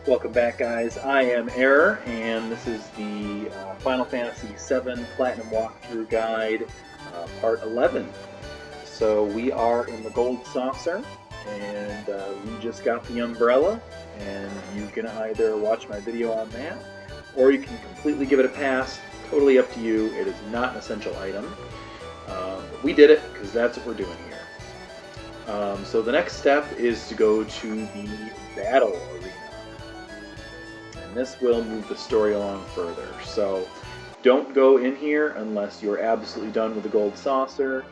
Welcome back, guys. I am Error, and this is the Final Fantasy VII Platinum Walkthrough Guide, Part 11. So we are in the Gold Saucer, and we just got the umbrella, and you can either watch my video on that, or you can completely give it a pass. Totally up to you. It is not an essential item. But we did it, because that's what we're doing here. So the next step is to go to the battle arena. This will move the story along further. So don't go in here unless you're absolutely done with the Gold Saucer.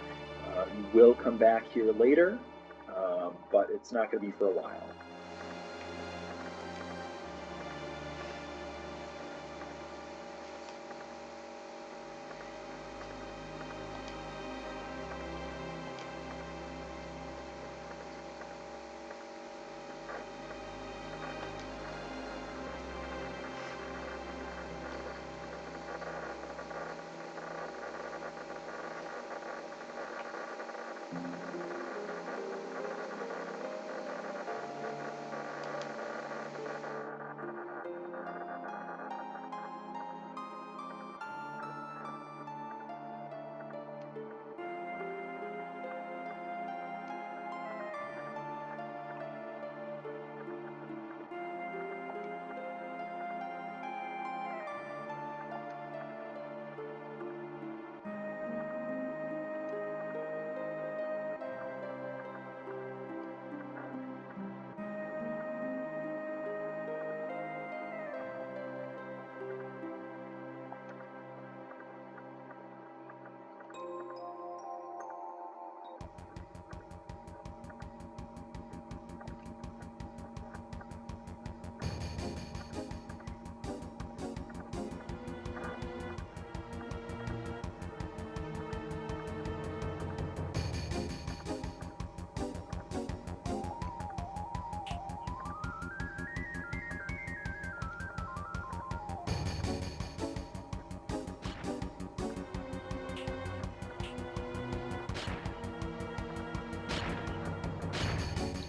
You will come back here later, but it's not going to be for a while.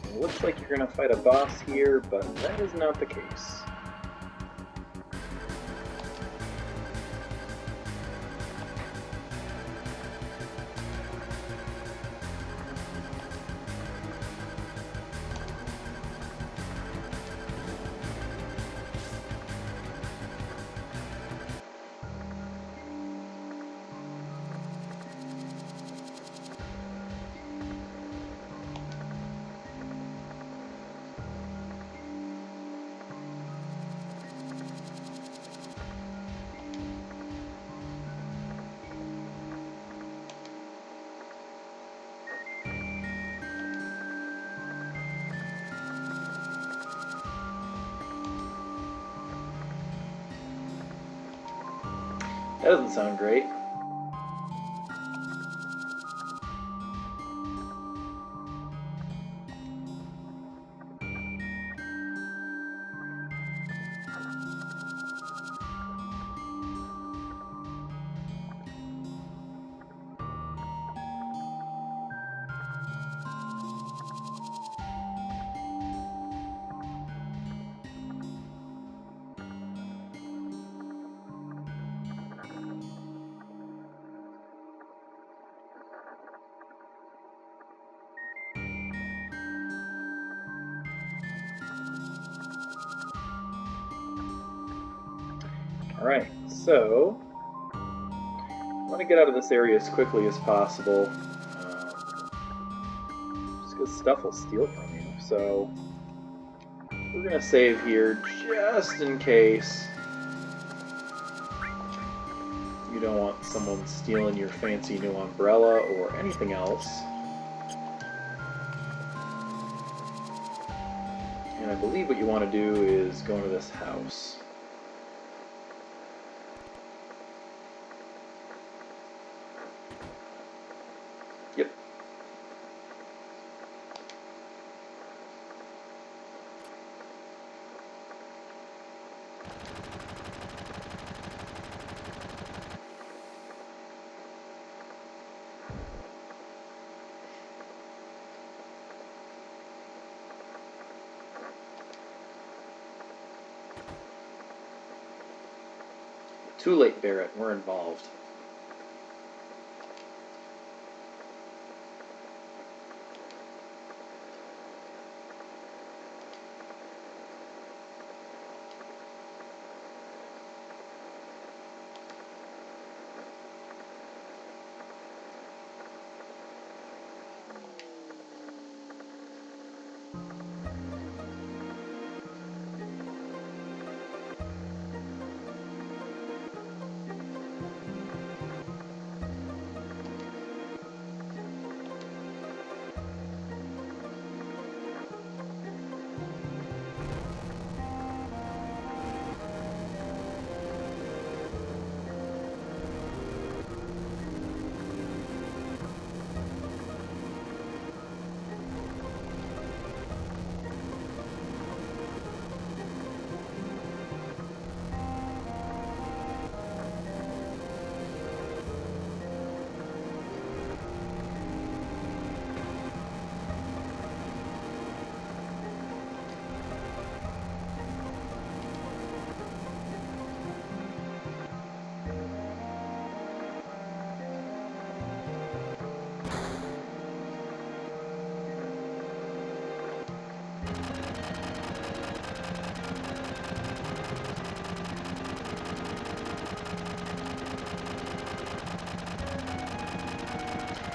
It looks like you're going to fight a boss here, but that is not the case. That doesn't sound great. Alright, so I want to get out of this area as quickly as possible, just because stuff will steal from you. So we're going to save here just in case you don't want someone stealing your fancy new umbrella or anything else. And I believe what you want to do is go into this house. Yep. Too late, Barrett. We're involved.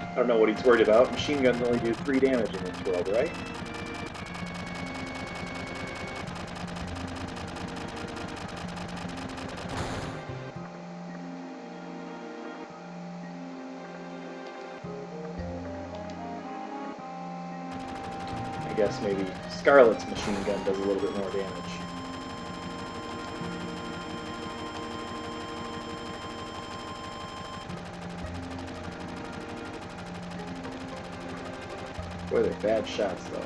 I don't know what he's worried about. Machine guns only do 3 damage in this world, right? I guess maybe Scarlet's machine gun does a little bit more damage. Boy, they're bad shots, though.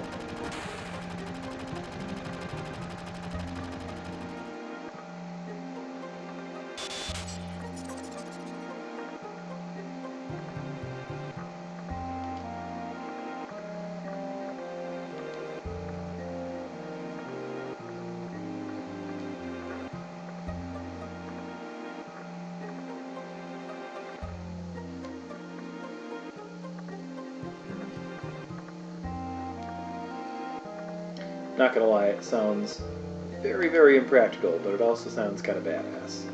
Not gonna lie, it sounds very, very impractical, but it also sounds kind of badass.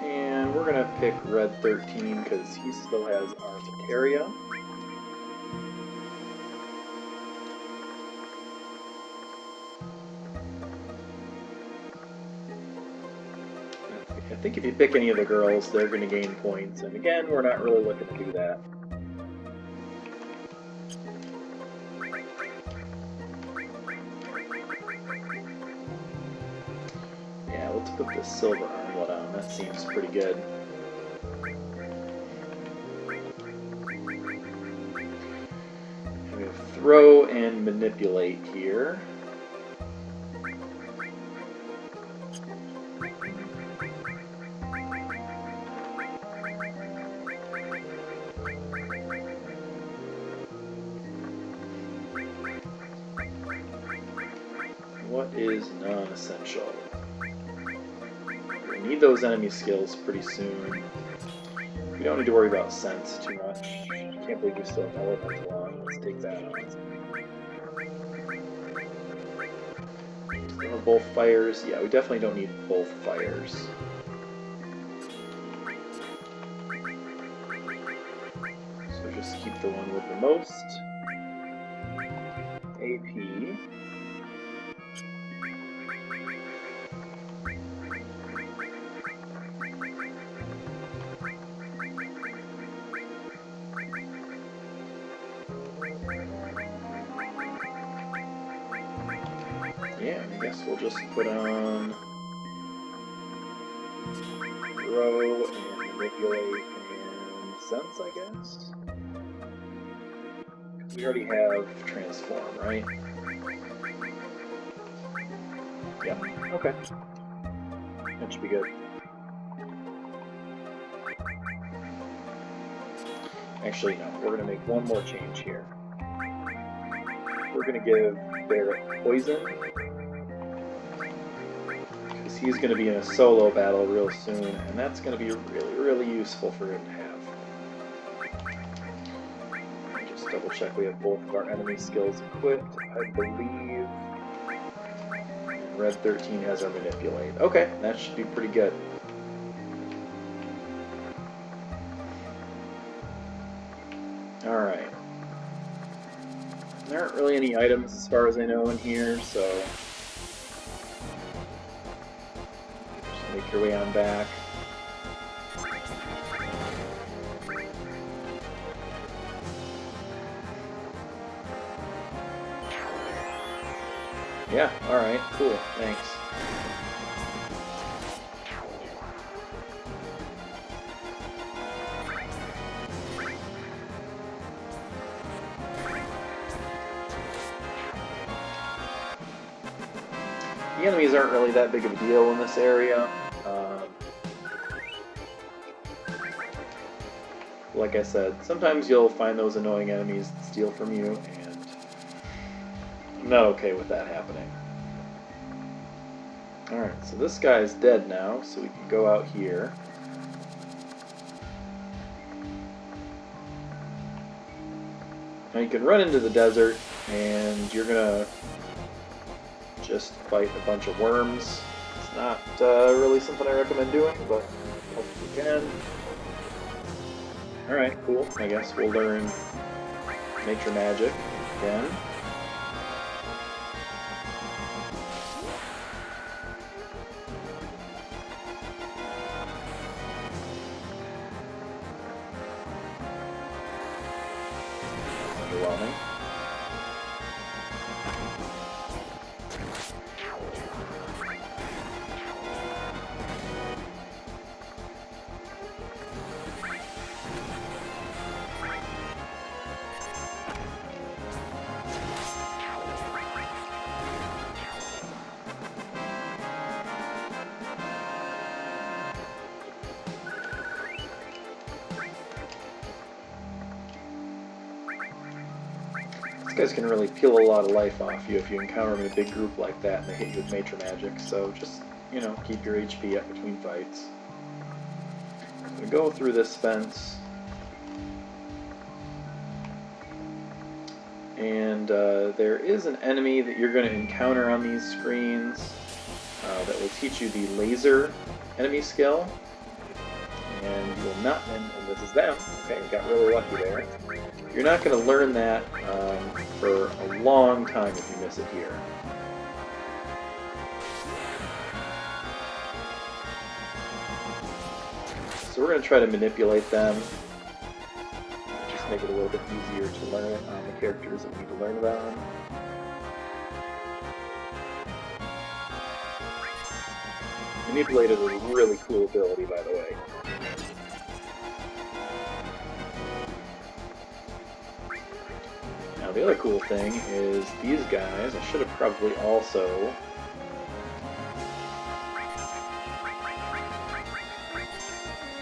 And we're gonna pick Red 13 because he still has our Materia. I think if you pick any of the girls, they're going to gain points, and again, we're not really looking to do that. Yeah, let's put this silver armlet on. That seems pretty good. I'm going to throw and manipulate here. What is non-essential? We need those enemy skills pretty soon. We don't need to worry about sense too much. I can't believe we still have elemental on. Let's take that on. Still have both fires. Yeah, we definitely don't need both fires. So just keep the one with the most AP. yeah, I guess we'll just put on throw and manipulate and sense, I guess. We already have transform, right? Yeah, okay. That should be good. Actually, no, we're going to make one more change here. We're going to give Barrett poison, because he's going to be in a solo battle real soon, and that's going to be really, really useful for him to have. Just double check we have both of our enemy skills equipped. I believe Red 13 has our manipulate. Okay, that should be pretty good. Alright. There aren't really any items as far as I know in here, so just make your way on back. Yeah, alright, cool, thanks. The enemies aren't really that big of a deal in this area. Like I said, sometimes you'll find those annoying enemies that steal from you, and I'm not okay with that happening. Alright, so this guy's dead now, so we can go out here. Now you can run into the desert, and you're gonna just fight a bunch of worms. It's not really something I recommend doing, but hope you can. Alright, cool. I guess we'll learn nature magic again. Underwhelming. These guys can really peel a lot of life off you if you encounter them in a big group like that and they hit you with nature magic, so just, you know, keep your HP up between fights. I'm going to go through this fence, and there is an enemy that you're going to encounter on these screens that will teach you the laser enemy skill, and you will not, and this is them, okay, got really lucky there. You're not going to learn that for a long time if you miss it here. So we're going to try to manipulate them. Just make it a little bit easier to learn it on the characters that we need to learn about them. Manipulate is a really cool ability, by the way. Now the other cool thing is these guys, I should have probably also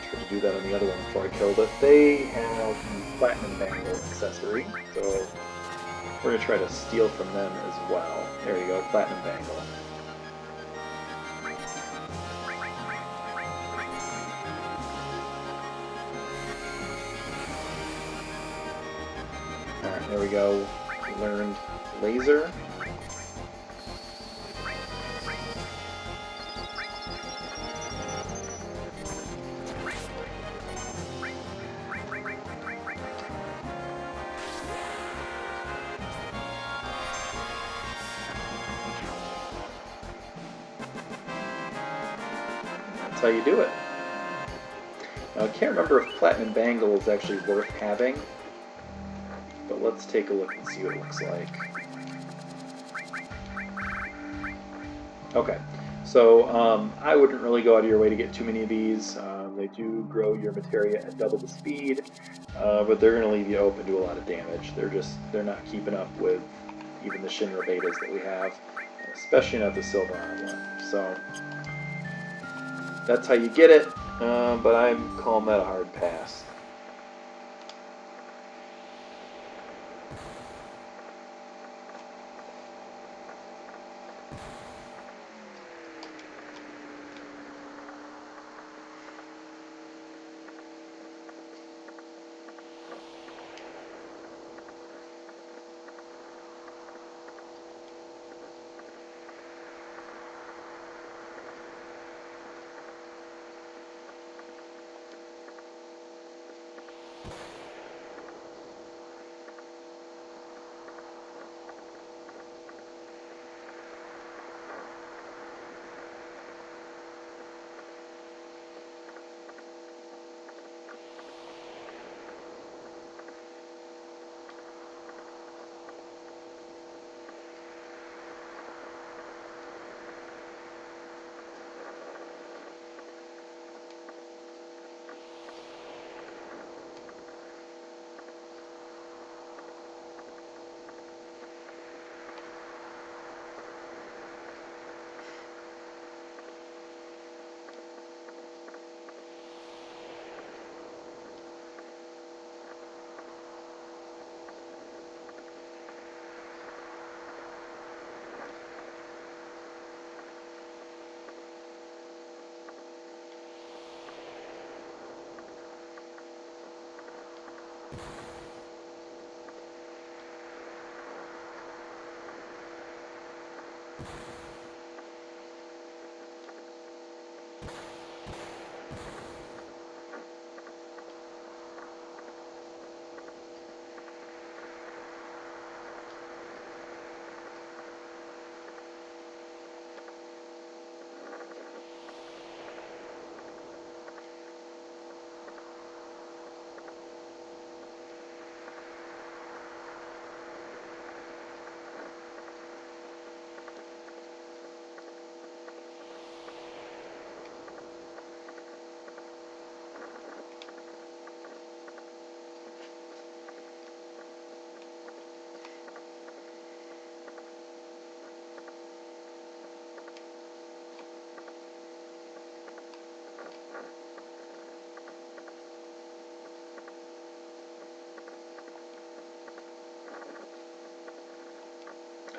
tried to do that on the other one before I killed it. They have the Platinum Bangle accessory, so we're going to try to steal from them as well. There you go, Platinum Bangle. Alright, there we go. We learned laser. That's how you do it. Now, I can't remember if Platinum Bangle is actually worth having, but let's take a look and see what it looks like. Okay, so I wouldn't really go out of your way to get too many of these. They do grow your materia at double the speed, but they're going to leave you open to a lot of damage. They're not keeping up with even the Shinra betas that we have, especially not the Silveron one. So that's how you get it, but I'm calling that a hard pass.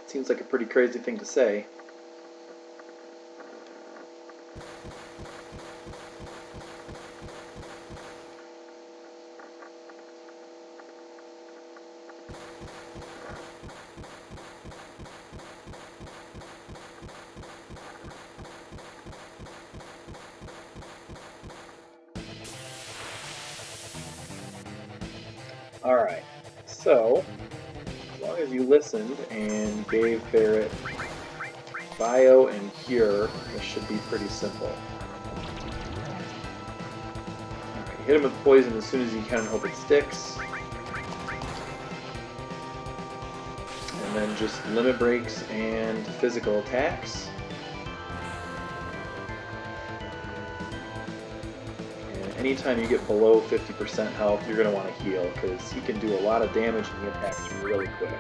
Seems like a pretty crazy thing to say. Alright, so as long as you listened and gave Barrett Bio and Cure, this should be pretty simple. Right, hit him with poison as soon as you can and hope it sticks. And then just limit breaks and physical attacks. And anytime you get below 50% health, you're going to want to heal, because he can do a lot of damage and he attacks really quick.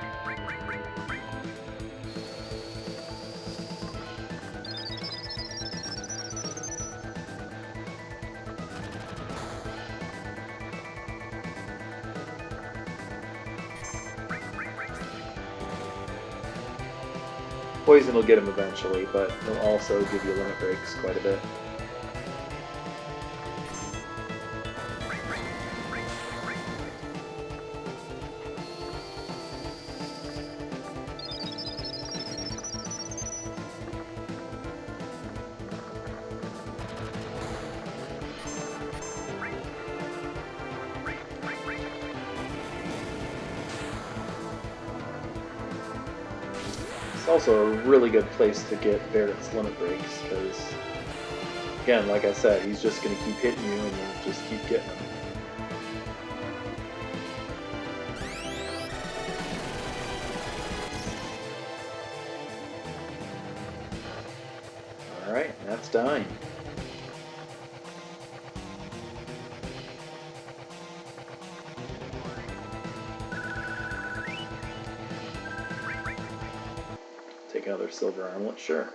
Poison will get him eventually, but he'll also give you limit breaks quite a bit. Also a really good place to get Barrett's limit breaks, because again, like I said, he's just going to keep hitting you and you'll just keep getting him. Alright, that's Dyne. Take another silver armlet, sure.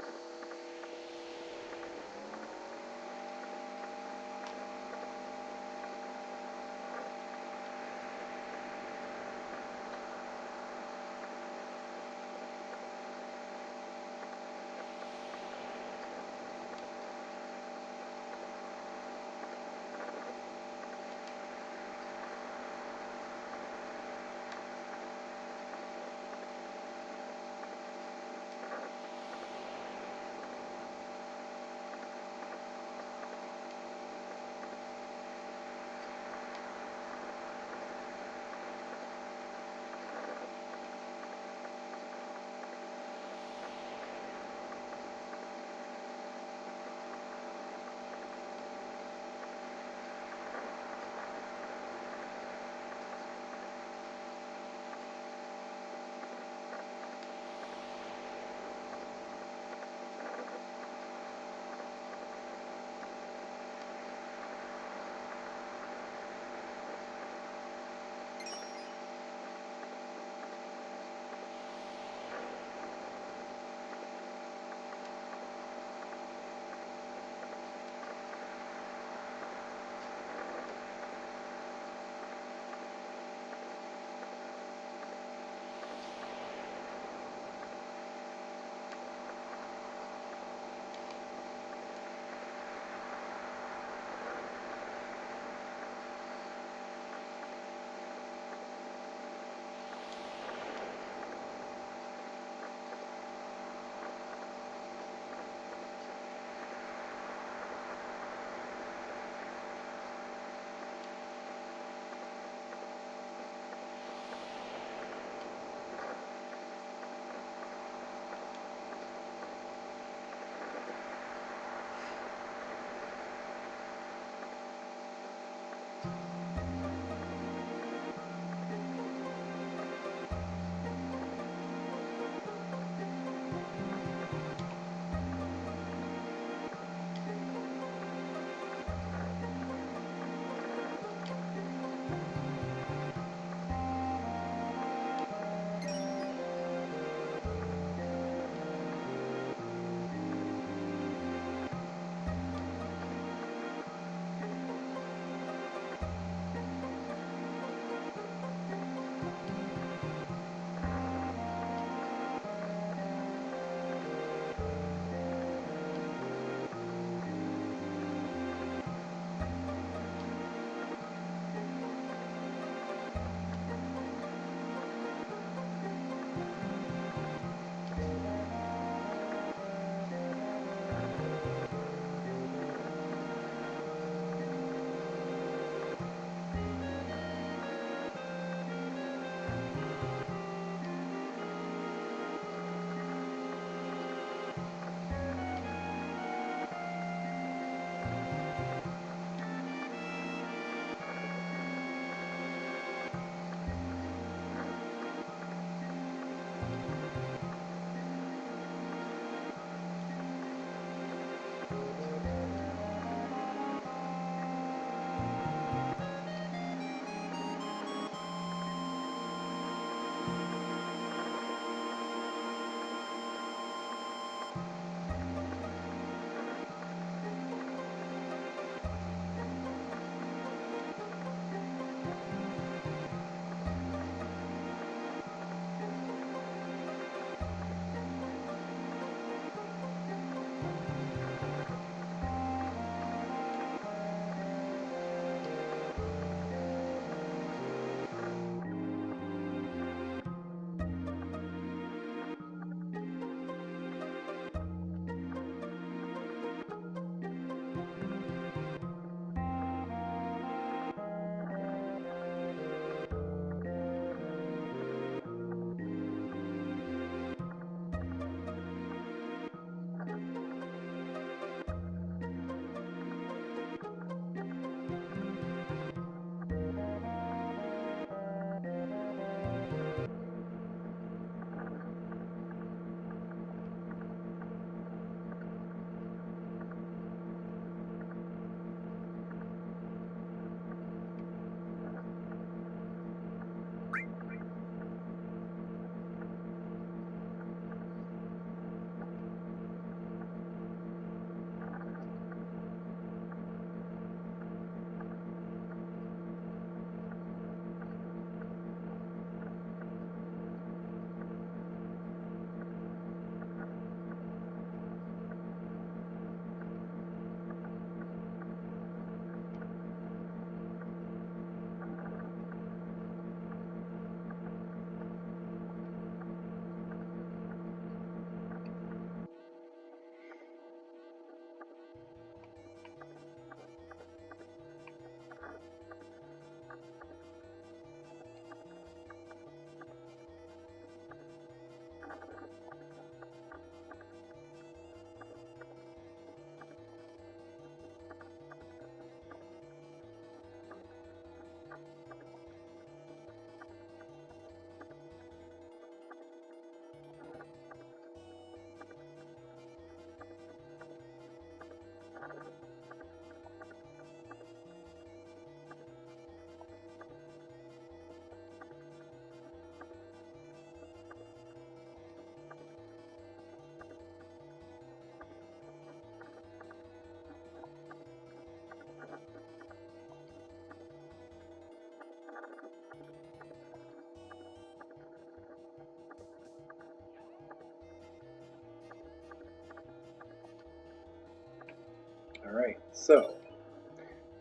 Alright, so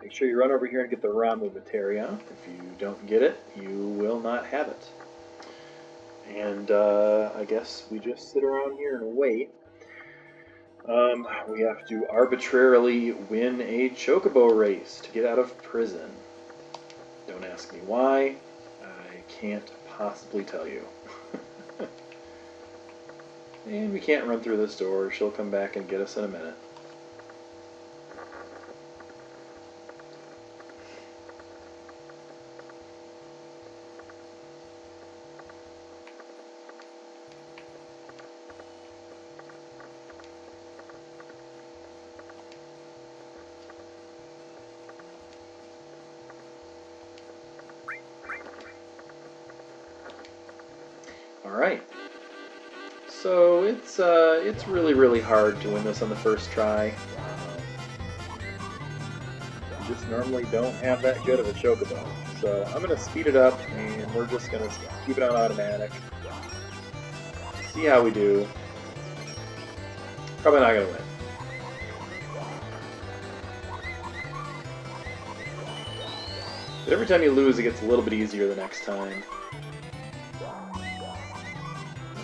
make sure you run over here and get the Ramuh Materia. If you don't get it, you will not have it. And I guess we just sit around here and wait. We have to arbitrarily win a Chocobo race to get out of prison. Don't ask me why. I can't possibly tell you. And we can't run through this door. She'll come back and get us in a minute. Alright, so it's really hard to win this on the first try. You just normally don't have that good of a Chocobo. So I'm going to speed it up and we're just going to keep it on automatic. See how we do. Probably not going to win. But every time you lose it gets a little bit easier the next time.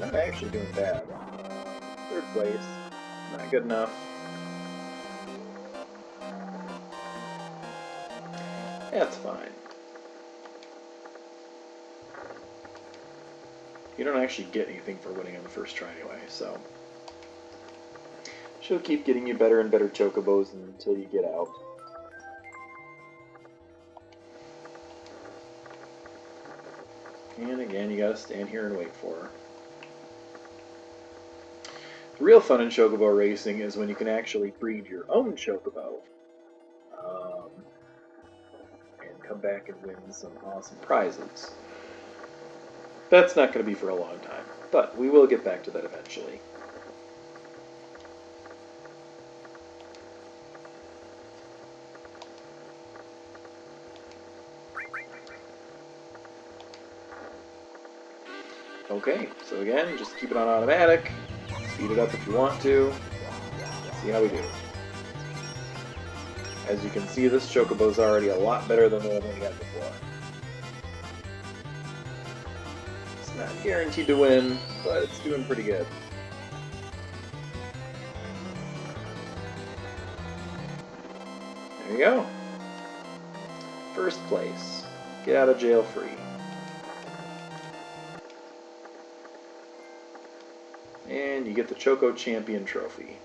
Not actually doing bad. Third place. Not good enough. That's fine. You don't actually get anything for winning on the first try anyway, so she'll keep getting you better and better Chocobos until you get out. And again, you gotta stand here and wait for her. The real fun in Chocobo racing is when you can actually breed your own Chocobo and come back and win some awesome prizes. That's not going to be for a long time, but we will get back to that eventually. Okay, so again, just keep it on automatic. Speed it up if you want to. See how we do. As you can see, this Chocobo is already a lot better than the one we had before. It's not guaranteed to win, but it's doing pretty good. There you go. First place. Get out of jail free. And you get the Choco Champion Trophy.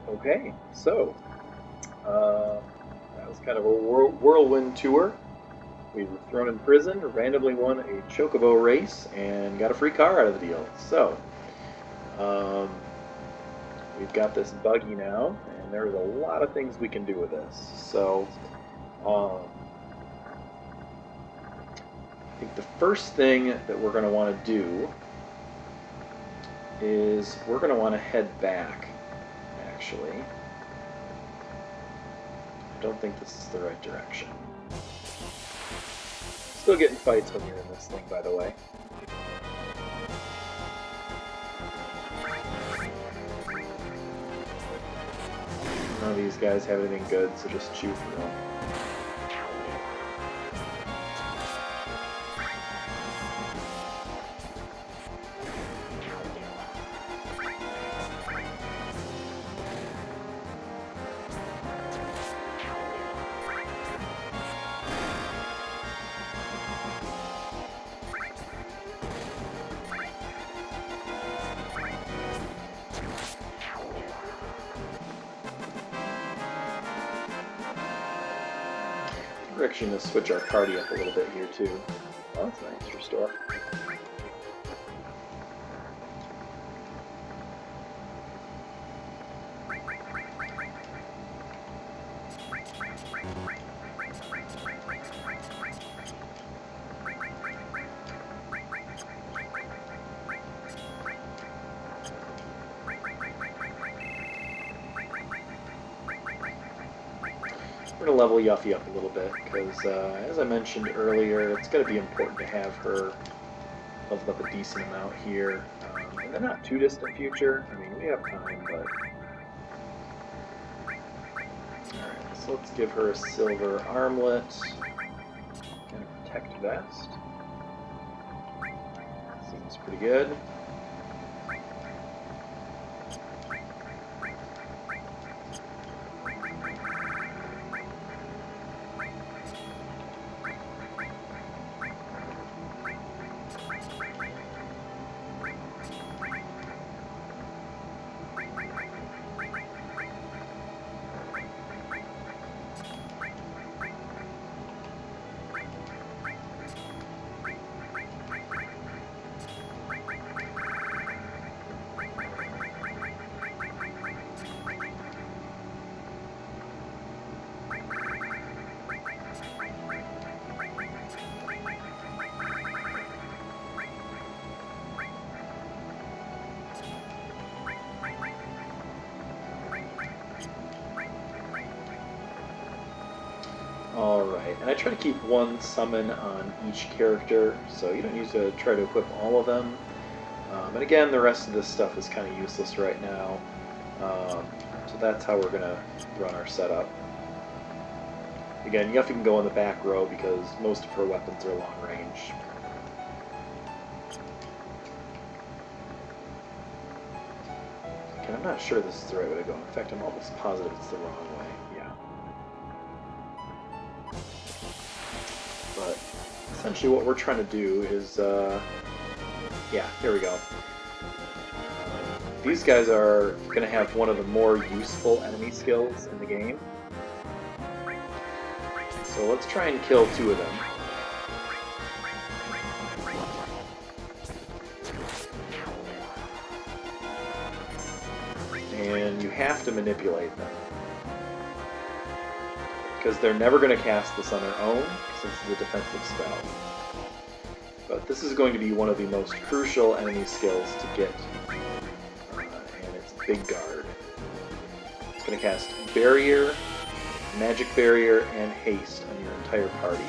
Okay, so that was kind of a whirlwind tour. We were thrown in prison, randomly won a Chocobo race, and got a free car out of the deal. So we've got this Buggy now, and there's a lot of things we can do with this. So I think the first thing that we're going to want to do is we're going to want to head back. Actually, I don't think this is the right direction. Still getting fights when you're in this thing, by the way. None of these guys have anything good, so just chew for them. We're actually going to switch our party up a little bit here too. Oh, that's nice. Restore. We're going to level Yuffie up a little bit, because as I mentioned earlier, it's going to be important to have her leveled up a decent amount here. In the not too distant future. I mean, we have time, but... Alright, so let's give her a silver armlet and a protect vest. Seems pretty good. Alright, and I try to keep one summon on each character, so you don't need to try to equip all of them. And again, the rest of this stuff is kind of useless right now. So that's how we're going to run our setup. Again, Yuffie can go on the back row because most of her weapons are long range. And I'm not sure this is the right way to go. In fact, I'm almost positive it's the wrong way. Yeah. But essentially what we're trying to do is, yeah, here we go. These guys are going to have one of the more useful enemy skills in the game. So let's try and kill two of them. And you have to manipulate them. Because they're never going to cast this on their own, since it's a defensive spell. But this is going to be one of the most crucial enemy skills to get. And it's Big Guard. It's going to cast Barrier, Magic Barrier, and Haste on your entire party.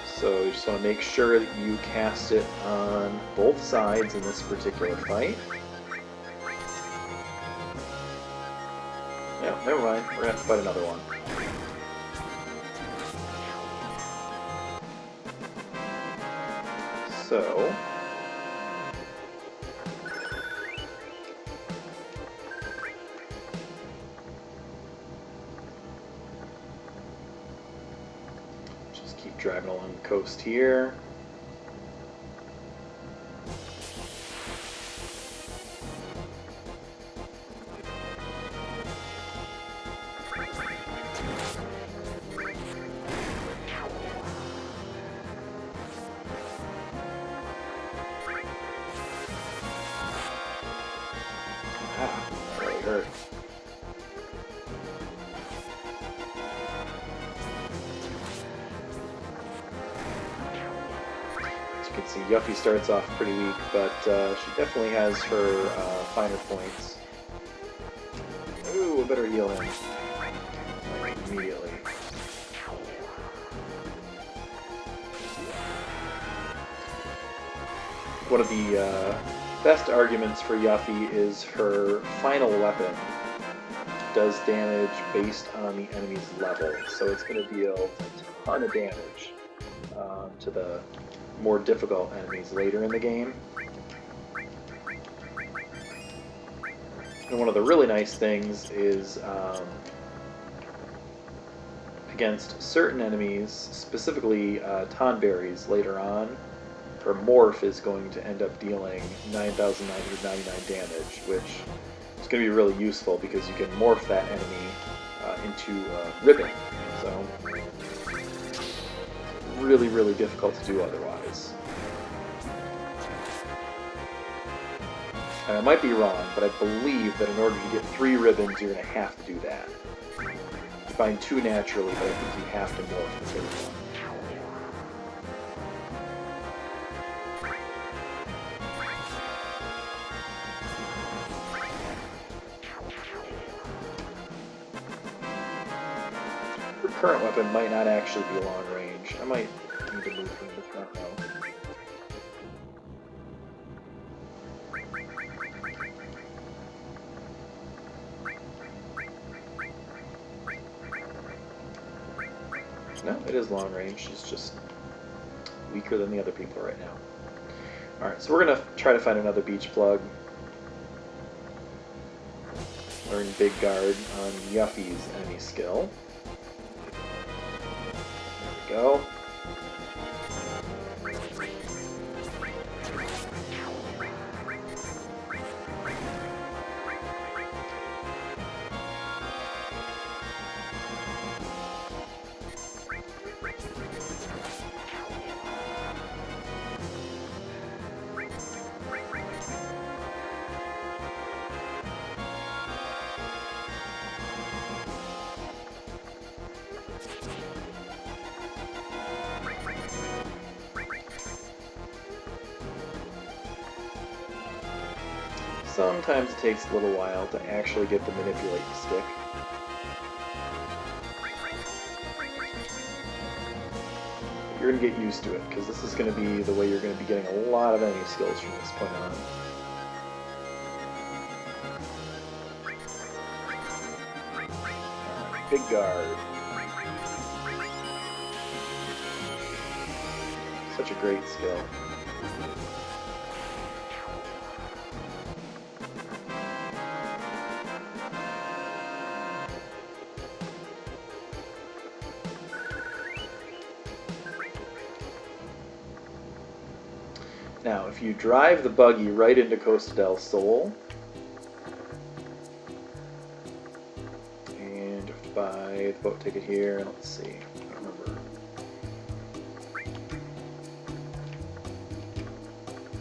So you just want to make sure that you cast it on both sides in this particular fight. Yeah, never mind. We're going to have to fight another one. So... just keep driving along the coast here. Hurt. As you can see, Yuffie starts off pretty weak, but she definitely has her finer points. Ooh, I better heal him. Like, immediately. One of the best arguments for Yuffie is her final weapon does damage based on the enemy's level, so it's going to deal a ton of damage to the more difficult enemies later in the game. And one of the really nice things is against certain enemies, specifically Tonberries later on, her morph is going to end up dealing 9,999 damage, which is going to be really useful because you can morph that enemy into ribbon. So really, really difficult to do otherwise. And I might be wrong, but I believe that in order to get 3 ribbons, you're going to have to do that. You find 2 naturally, but I think you have to morph the 3rd one. Your current weapon might not actually be long range. I might need to move from the front row. No, it is long range. She's just weaker than the other people right now. Alright, so we're going to try to find another beach plug. Learn Big Guard on Yuffie's enemy skill. There we go. Sometimes it takes a little while to actually get to manipulate the stick. But you're going to get used to it, because this is going to be the way you're going to be getting a lot of enemy skills from this point on. Big Guard. Such a great skill. Now, if you drive the buggy right into Costa del Sol, and you have to buy the boat ticket here, and let's see, I don't remember.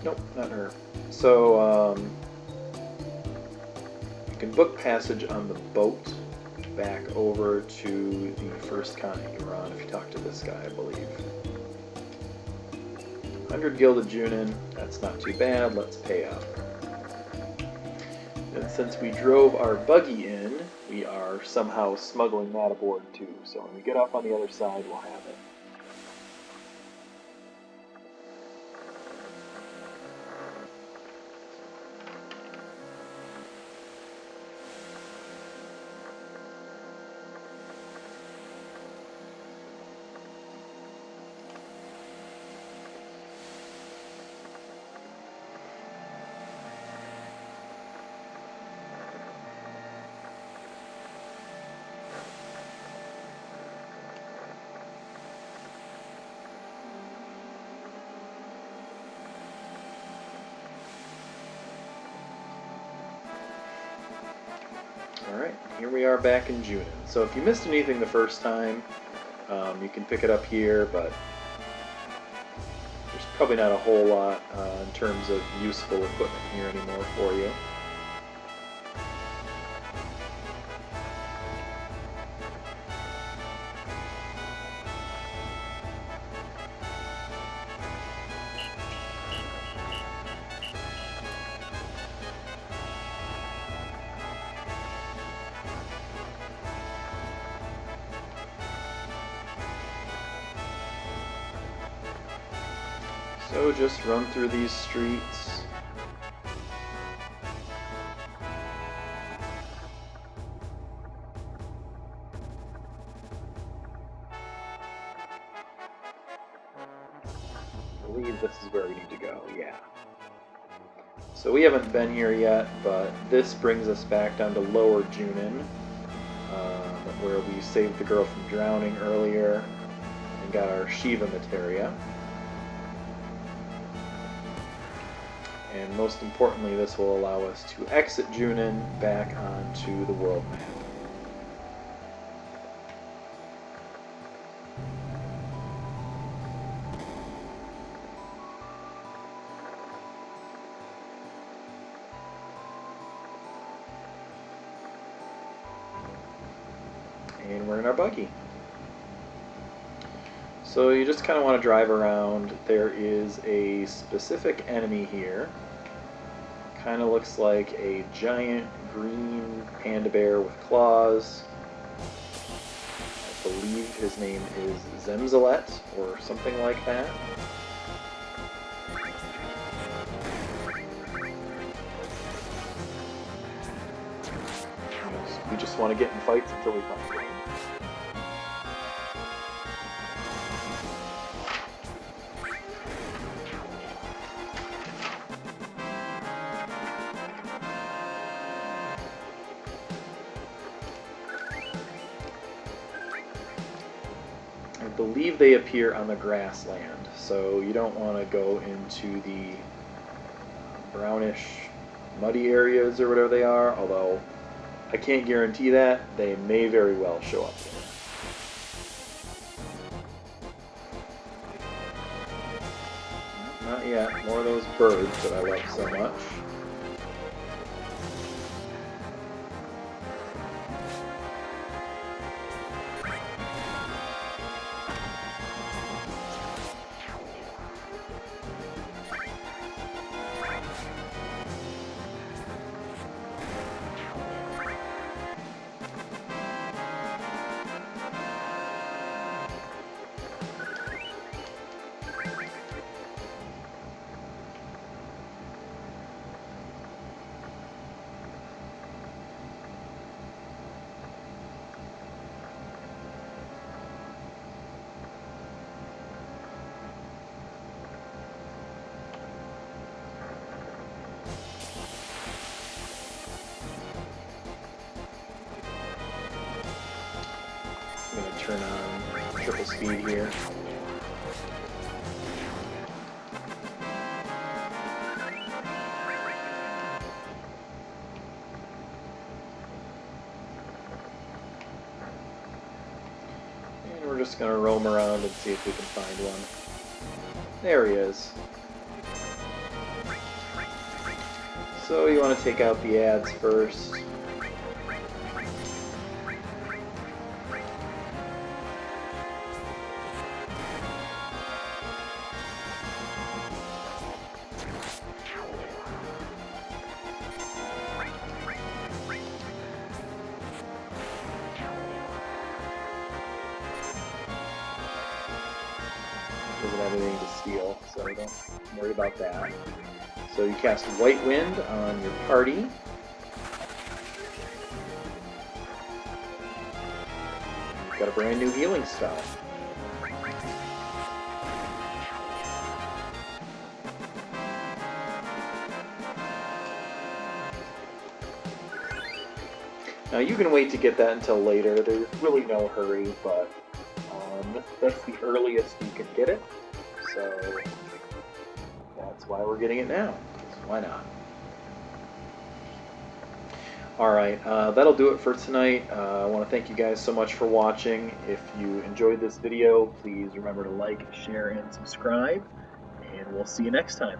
Nope, not her. So, you can book passage on the boat back over to the first continent you were on if you talk to this guy, I believe. 100 gilded Junin, that's not too bad, let's pay up. And since we drove our buggy in, we are somehow smuggling that aboard too, so when we get up on the other side, we'll have it. Alright, here we are back in Junin. So if you missed anything the first time, you can pick it up here, but there's probably not a whole lot in terms of useful equipment here anymore for you. So just run through these streets. I believe this is where we need to go, yeah. So we haven't been here yet, but this brings us back down to Lower Junin, where we saved the girl from drowning earlier and got our Shiva Materia. And most importantly, this will allow us to exit Junin back onto the world map. And we're in our buggy. So you just kind of want to drive around. There is a specific enemy here. Kind of looks like a giant green panda bear with claws. I believe his name is Zemzalet or something like that. We just want to get in fights until we find him. I believe they appear on the grassland, so you don't want to go into the brownish, muddy areas or whatever they are, although I can't guarantee that. They may very well show up there. Not yet. More of those birds that I love so much. I'm going to turn on triple speed here. And we're just going to roam around and see if we can find one. There he is. So you want to take out the ads first. Doesn't have anything to steal, so don't worry about that. So you cast White Wind on your party. You've got a brand new healing spell. Now you can wait to get that until later. There's really no hurry, but that's the earliest you can get it. So that's why we're getting it now. So why not? Alright, that'll do it for tonight. I want to thank you guys so much for watching. If you enjoyed this video, please remember to like, share, and subscribe. And we'll see you next time.